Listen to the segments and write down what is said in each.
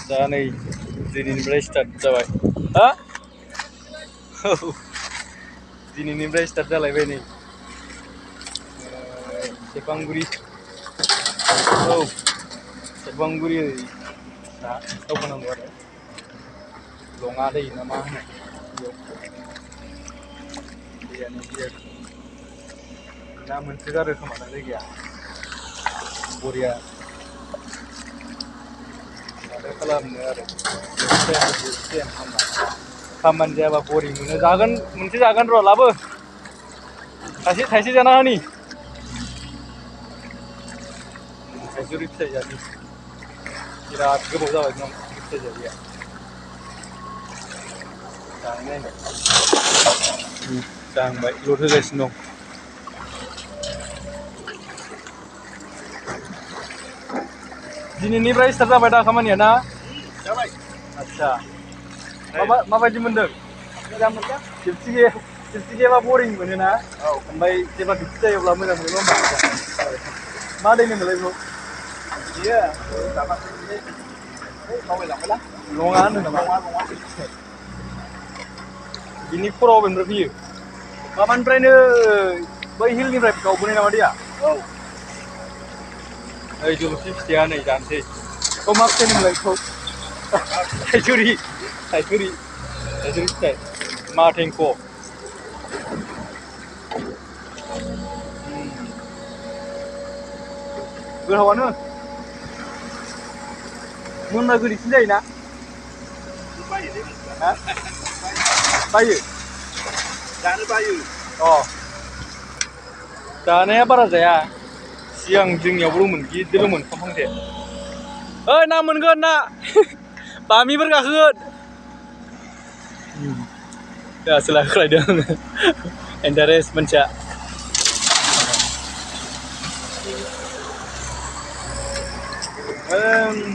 दा नै दिनैनिफ्राय स्टार्ट जाबाय हा औ दिनैनिफ्राय स्टार्ट जालायबाय नै सेरफांगुरि औ सेरफांगुरि दा दावखोनांगौ आरो लङा दै ना मा होनो बेयाव दैयानो बिदि आरो ना मोनसोगारो खोमा दा जायगाया बरिया माथो खालामनो आरो खामानि जायाबा बरिं मोनो जागोन मोनसे जागोन र' लाबो थाइसे जाना होनि थाइजौरि फिथाइ जानि बिराद गोबाव जाबाय नों फिथाइ जायैया जानाय नायनो जाहांबाय लद होगासिनो दं दिनैनिफ्राय स्टार्ट जाबाय दा खामानिया ना जाबाय आदसा माबायदि मोनदों मोजां मोनदों खेबसे बरिं मोनोना औ ओमफ्राय जेब्ला दुखु जायो अब्ला मोजां मोनो होमबा मा दै होनोमोनलाय बेखौ बियो बावलायलांबायलां लङा होनो नामा लङा बिनि खर'आ बबेनिफ्राय फैयो माबानिफ्रायनो बै हिलनिफ्राय गावबोनाय नामा दैया औ ओइ जलफि फिथाइया नै जानोसै बेखौ मा फिथाइ होनोमोनलाय बेखौ थाइजौरि फिथाइ माथेंख' गोथावानो मोनबा गोदैसिन जायोना बायो जानो बायो अ जानाया बारा जाया सिगां जोंनियावबो दंमोन गिदिरमोन फांसे ओइ ना मोनगोन ना बामिफोर गाखोगोन दासो लाख्लायदों आङो इन्टारेस्ट मानसिया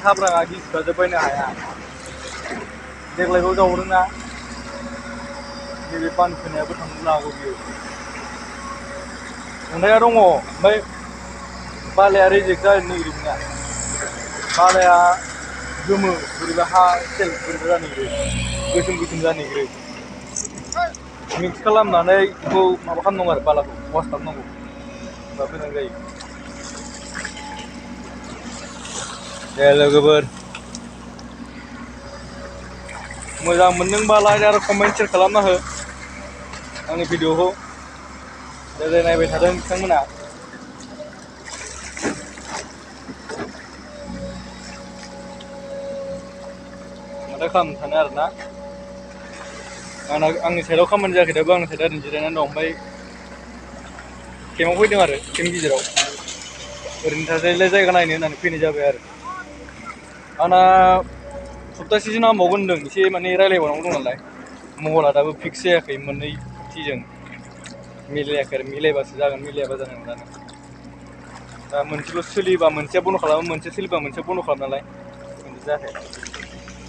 हाब्राङा गिसिखाजोब्बायनो हाया देग्लायबो गावदोंना नैबे बानखोनायाबो थांनो हागौ बियो अन्थाइआ दङ ओमफ्राय बालाया रेजेक्ट जानो नागिरदोंना बालाया गोमो बोरैबा हा सेल बोरैबा जानो नागिरो गोसोम जानो नागिरो मिक्स खालामनानै बेखौ माबा खालामनांगौ आरो बालाखौ वास खालामनांगौ होनबा मोजां जायो दे लोगोफोर मोजां मोनदोंबा लाइक आरो कमेन्ट सेयार खालामना हो आंनि भिडिअखौ जाय नायबाय थादों बिथांमोना माथो खालामनो सानो आरोना आंनि साइडआव खामानि जायाखै दाबो आंनि साइडआ ओरैनो जिरायनानै दं ओमफ्राय केम्पआव फैदों आरो केम्प गिदिराव ओरैनो थाजायलाय जायगा नायनो होननानै फैनाय जाबाय आरो आंना सप्तासेसो नांबावगोन होनदों एसे माने रायज्लायबावनांगौ दं नालाय महरा दाबो फिक्स जायाखै मोननै टिजों मिलायाखै आरो मिलायबासो जागोन मिलायाबा जानाय नंला दा मोनसेल' सोलिबा मोनसेया बन्द' खालामो मोनसे सोलिबा मोनसेया बन्द' खालामो नालाय बिदि जायाखै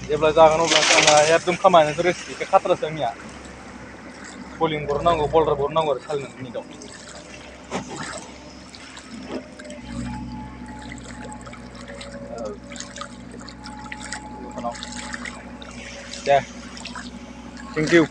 जेब्ला जागोन अब्ला आंहा एकदम खामानियाथ' रेस्ट गैखाया खाथारासो आंनिया बलिं बरनांगौ बलदार बरनांगौ आरो सालनि मिनिटआव दे थेंक इउ